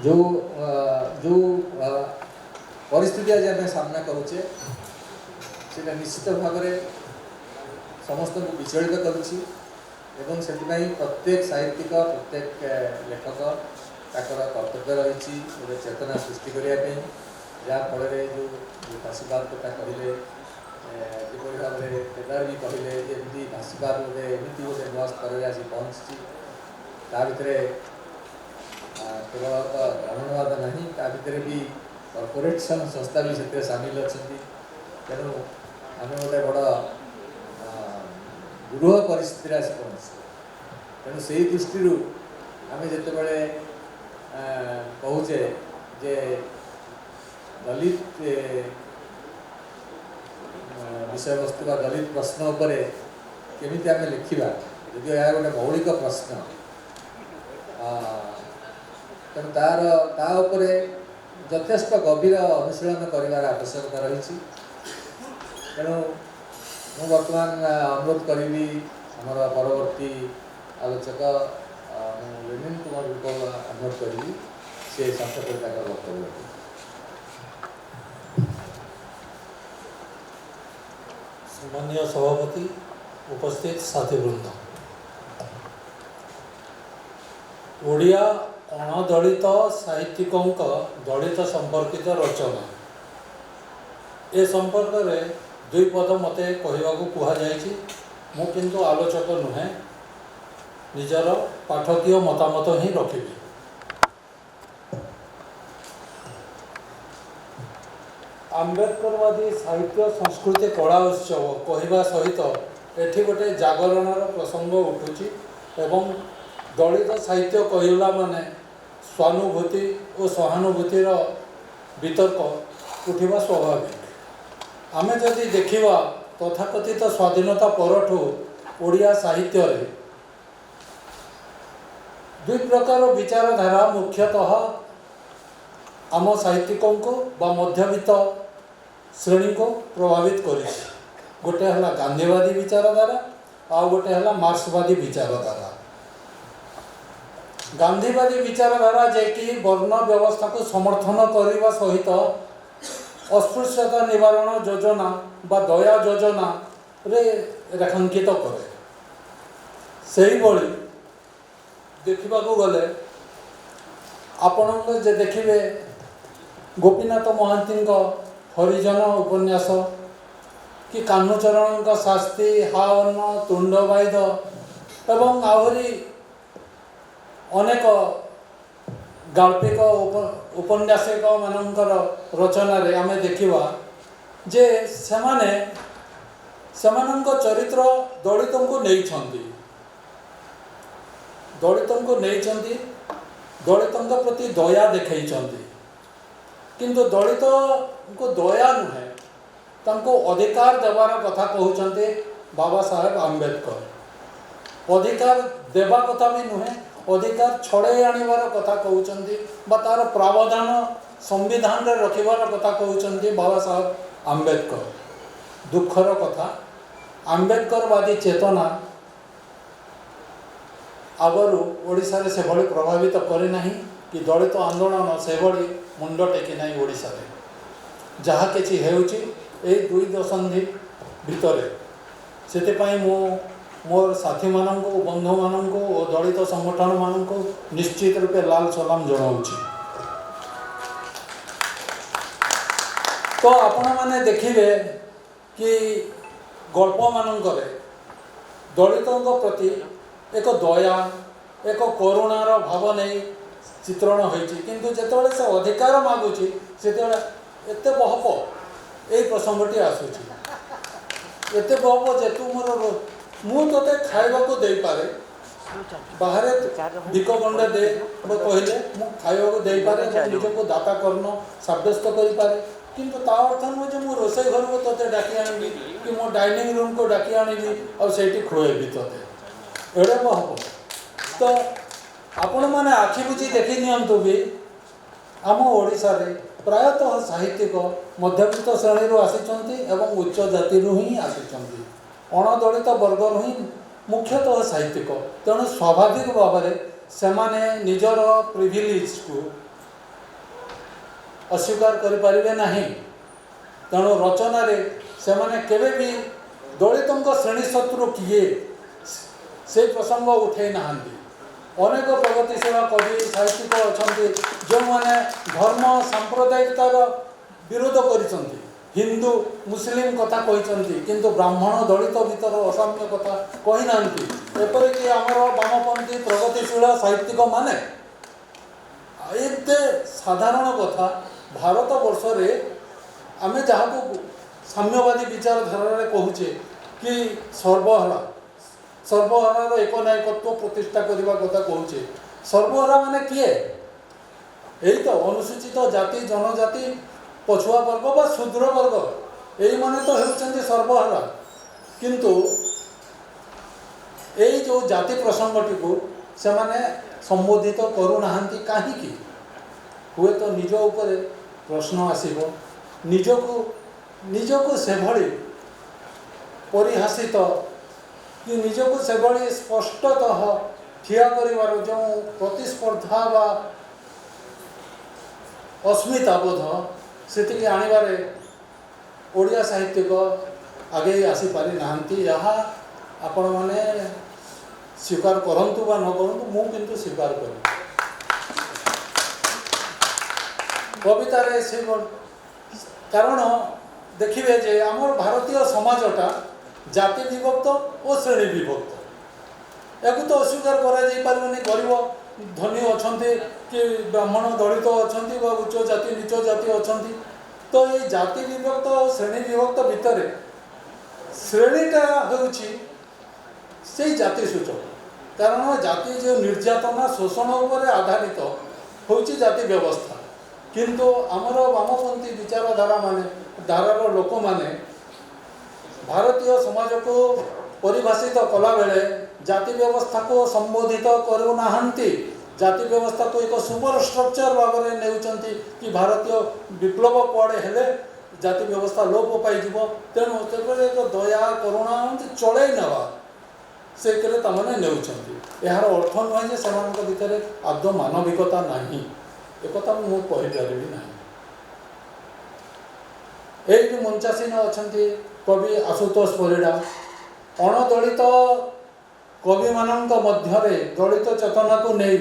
जो जो परिस्थिति आज आम सामना करुचे से निश्चित भाव में समस्त को विचलित करुच्ची एवं से प्रत्येक साहित्यिक प्रत्येक लेखक ताकर कर्तव्य रही गोटे चेतना सृष्टि करने जहाँफल जो भाषीवाद कथा कहले जिपरि भाव में केदार भी कहले एमती भाषीवाद गोटे एमती गोटे नुआ स्तर में आसी पहुँची ता भितर केवल ब्राह्मणवाद नहीं ता भितर भी कॉर्पोरेशन संस्था भी से सामिल अच्छा तेणु आम गोटे बड़ दुरूह परिस्थिति आसी पहुँच तेणु से दृष्टि आम जिते कहूचे जे दलित विषय वस्तु का दलित प्रश्न उपर केमिति आम लिखा यदि यह गोटे मौलिक प्रश्न तेणु तार यथेष्ट गभीर अनुशीलन कर आवश्यकता रही तेणु मु बर्तमान अनुरोध करी आमर परवर्ती आलोचक लेनिन कुमार को अनुरोध करी से संक्षेप वक्तव्य सम्मानीय सभापति उपस्थित साथीवृंद ओडिया अणदलित साहित्यिकों दलित संपर्कित रचना ए संपर्क में दुई पद मते कहवाक कहुई मु किंतु आलोचक नुहे निजर पाठकीय मतामत ही रखी आंबेडकरवादी साहित्य संस्कृति कला उत्सव कहवा सहित एठी गोटे जागरणर प्रसंग उठुची एवं दलित साहित्य कहला माने स्वानुभूति और सहानुभूतिर वितर्क उठा स्वाभाविक आमे जदि देखिवा तथाकथित स्वाधीनता परठू ओडिया साहित्य रे दुई प्रकार विचारधारा मुख्यतः आम साहित्यिकों को बा मध्यवित्त श्रेणी को प्रभावित करी गोटे है गांधीवादी विचारधारा आ गोटे है मार्क्सवादी विचारधारा गांधीवादी विचारधारा जे कि वर्ण व्यवस्था को समर्थन करने सहित अस्पृश्यता निवारण योजना बा दया योजना रे रेखांकित करे सही भली देखा गले आपण जे देखिए गोपीनाथ महांती हरिजन उपन्यास कि कान्हूचरण का शास्त्री हावन तुंडवाईद एवं आहरी अनेक गाल्पिक उपन्यासिक मानकर रचना रे आमे देखिवा जे सेमाने सेमानंक चरित्र दलितों को नहीं छंदी दलितों को नहीं छंदी दलितों प्रति दया देखई छंदी किंतु दलित को दया नुहे तांको अधिकार देवार कथा कहउचंते बाबा साहेब आंबेडकर अधिकार देवा कथा भी नुहे अधिकार छड़े आनिबार कथा कहउचंती बा तार प्रावधान संविधान रे रखिबार कथा कहउचंती बाबा साहेब आंबेडकर दुखर कथा आंबेडकरवादी चेतना आगरू ओडिशा रे से भली प्रभावित करे नहीं कि दलित आंदोलन से भली मुंड टेकी नहीं ओडिशा रे जहाँ किछि हेउची ए दुई दशंधि भितरे सेते मु मोर साथी मानक बंधु मानक और दलित संगठन मानक निश्चित रूपे लाल सलाम जनाऊँगी। तो आपण माने देखिए कि गल्प मानकर दलितों प्रति एक दया एक करुणार भाव नहीं चित्रण होती किंतु जितेबाला से अधिकार मागुची से एत बहप यही प्रसंगटी आसूची एत बहप जे तू मोर मु तो खाइबा को दे पारे बाहर भिक गंडे दे कहले मु खाइबा को दे पारे निज को दाता कर्ण सब्यस्त करि पारे किंतु ता अर्थ नुहे जे मु रोषे घर को तोते डाकी आनिबी कि मो डाइनिंग रूम को डाकी आनिबी और सेठी खुएबी तोते एड़े बहब तो आपण माने आखि बुझी देखि नियंतु भी आम ओडिशा रे प्रायतः साहित्यिक मध्यवित्त श्रेणी आसी एवं उच्च जाति ही आसी अणदलित वर्ग ही मुख्यतः साहित्यिक तेणु स्वाभाविक भाव में से निजर प्रिविलेज को अस्वीकार करिपारिबे नाही। तेणु रचन से माने केबे भी दलितों श्रेणी शत्रु किए से प्रसंग उठे नाहांती। अनेक प्रगतिशील कवि साहित्यिक अच्छा जो मैंने धर्म सांप्रदायिकतार विरोध करिसंती, हिंदू मुस्लिम कथा कहिसंती, किंतु ब्राह्मण दलित भीतर असाम्य कथा कहि नांती। एपरिक आमर वामपंथी प्रगतिशील साहित्यिक माने एते साधारण कथा भारत वर्ष रे आमे जहाँ साम्यवादी विचारधारा कहूचे कि सर्वहारार एक नायकत्व प्रतिष्ठा करने कथा कहूचे। सर्वहारा माने किए? यही तो अनुसूचित जाति जनजाति पछुआ वर्ग बा शूद्र वर्ग यही माने तो होउछन्ति सर्वहारा। किंतु यही जो जाति प्रसंगटी को से माने संबोधित करूनाहांती काहीकि? हुए तो निज ऊपर प्रश्न आसीबो, निजको से भली परिहासित कि निजको से भली स्पष्टतः ठिया करिवार जो प्रतिस्पर्धा बा अस्मिता बोध से आणबारे ओडिया साहित्यिक आगे आसी पारि नाहांती। यहाँ आपण माने स्वीकार करंतु बा न करंतु मु किंतु स्वीकार करी। कवितारे से कारण देखिए जे आमर भारतीय समाजटा जाति विभक्त और श्रेणी विभक्त। या तो अस्वीकार करा गरीब धनी अच्छा कि ब्राह्मण दलित अच्छा उच्च जाति नीच जाति अच्छा। तो ये जाति विभक्त और श्रेणी विभक्त भितर श्रेणीटा होउछि से जाति सूचक। कारण जाति जो निर्यातना शोषण उपर आधारित होउछि जाति व्यवस्था। किंतु आमर वामपंथी विचारधारा माने धारार लोक माने भारतीय समाज को परिभाषित कला बेले जाति व्यवस्था को संबोधित करूनाहांती। जाति व्यवस्था को एक सुपर स्ट्रक्चर भाव में नेउचंती कि भारतीय विप्लव कुआड़े हेले जाति व्यवस्था लोप पाइजिवो। तेणु एक दया करुणा चलै नेवा से तमाने नेउचंती। यार अर्थ नुहे जे सेमानक भितर आदौ मानविकता नाही, एकथा मु कहि परिबि नाही। एई मंचासीन अछंती कवि आशुतोष परिड़ा अणदलित कवि मानक मध्यरे दलित चेतना को नहीं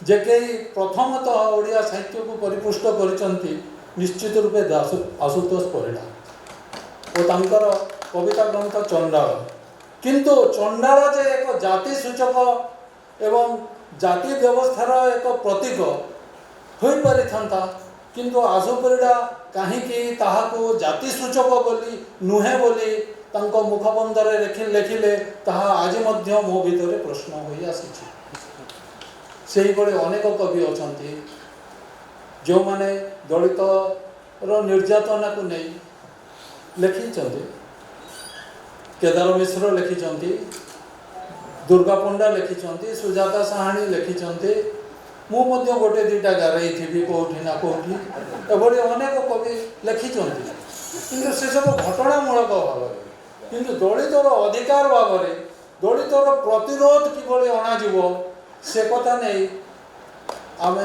जे कई प्रथमतः ओडिया साहित्य को परिपुष्ट करिसंती निश्चित रूपे आशुतोष परिड़ा और तांकर कविता ग्रंथ चंडाल। किंतु चंडाल जे एक जाति सूचक एवं जाति व्यवस्थार एक प्रतीक हो पारि था, किंतु आशु परिड़ा कहीं ताहाको जाति सूचक बोली नुहे बोली तांको मुखबंधरे लेखिले ताहा आज मध्य मो भितर प्रश्न हो आसी। से अनेक कवि अच्छा जो माने दलित निर्यातना को नहीं लिखिं। केदार मिश्र लिखिं, दुर्गा पंडा लिखिं, सुजाता साहानी लिखिं। मु मध्य गोटे दुईटा गारई थी कौटी ना कौटी एभली अनेक कवि लिखिं। कि से सब घटनामूलक भाव किंतु दलितर अधिकार भाव में दलितर प्रतिरोध किभली अणाजिव से कथा नहीं आम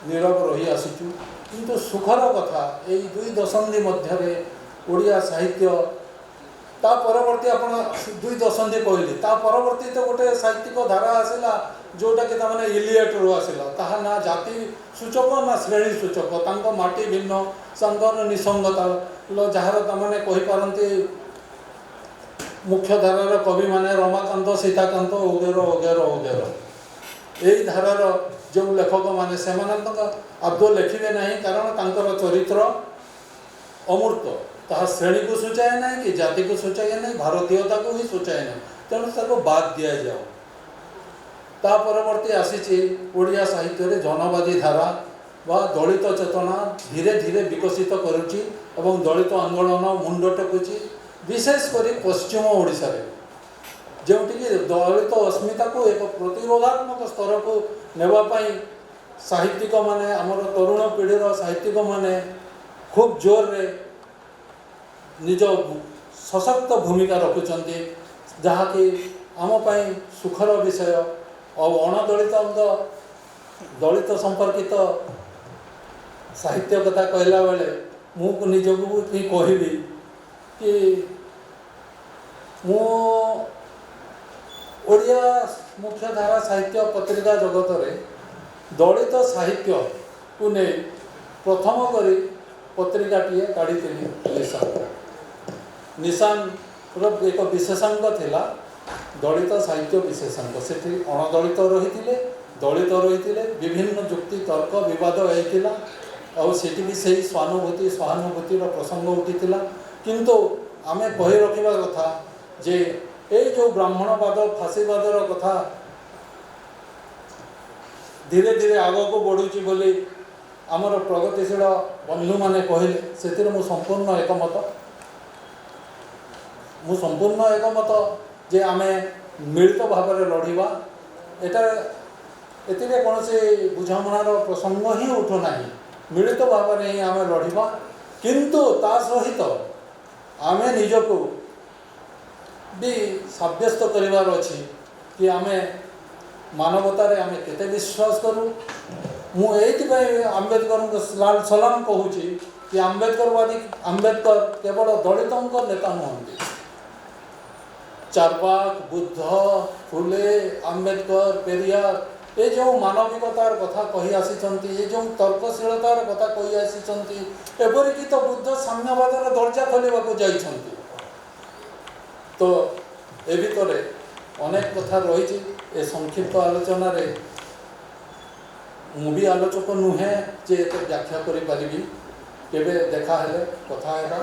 नीरव रही आसीचु। किंतु सुखर कथा यही 2 दशंधि मध्य ओडिया साहित्य ता परवर्ती आपण 2 दशंधि कहली ता परवर्ती तो गोटे साहित्यिक धारा आसला जोटा कि तमाने इलियट रो आसला ताहा ना जाति सूचक ना श्रेणी सूचक तांको माटी भिन्न संगर निसंगता जार तमाने कहि पारंती मुख्य धारार कवि माने रमाकांत सीताकांत उगेर उगेर उगेर यही धारार जो लेखक माने से आदौ लिखिबे नहीं कारण तांकर चरित्र अमूर्त ताहा श्रेणी को सूचाए ना कि जाति को सूचाए ना भारतीयता को ही सूचाए ना तेणु ताको बाद दिया जाओ। ता परवर्ती आसी ओडिया साहित्य जनवादी धारा वा दलित चेतना धीरे धीरे विकसित करुच्ची एवं दलित आंदोलन मुंड टेकुची विशेषकर पश्चिम ओडिशा रे जोटिकी दलित अस्मिता को एक प्रतिरोधात्मक स्तर को नेवाई साहित्यिक माने आमर तरुण पीढ़ीर साहित्यिक माने खूब जोर रे निज सशक्त भूमिका रखुचंती जहाँकि आम पाई सुखर विषय और अणदलित दलित संपर्कित साहित्य कथा कहला बेले मु निजको भी कहबी कि मु ओडिया मुख्यधारा साहित्य पत्रिका जगत रे दलित साहित्य को नहीं प्रथम करी पत्रिकाटीए काढ़ी निशान निशान एक विशेषांक थिला दलित साहित्य विशेषांक से अणदलित रही दलित रही विभिन्न जुक्ति तर्क बद होता और सेठी भी सही स्वानुभूति सहानुभूतिर प्रसंग उठीला किंतु आमे कही रखा कथा जे ये जो ब्राह्मणवाद फाशीवादर कथा धीरे धीरे आग को बढ़ुची बोली आमर प्रगतिशील बंधु माने कहले से मु संपूर्ण एकमत जे आमे मिलित भाव में लड़िबा एटा एतिरे कौन से बुझामणार प्रसंग ही उठुना मिलित भाव में ही आमे लड़िबा किंतु ता सहित आमे निजको भी साब्यस्त करिवार अछि कि आमे मानवतार आमे केते विश्वास करूँ मु एइथिपाई आंबेडकर को सलाम कहूँ कि आंबेडकर केवल दलितों नेता नुहंती चारबाग बुद्ध फुले आंबेडकर पेरियार ये जो मानविकतार कथा कही आसी ये जो तर्कशीलतार कथा कही आसी एपरिक तो बुद्ध साम्यवादर दर्जा खोलने को जाइछंती तो ए भितर अनेक कथा रही ए संक्षिप्त आलोचना रे मुझे आलोचक नुहे जे व्याख्या करि परिबी केबे देखा हेले कथा हेबा।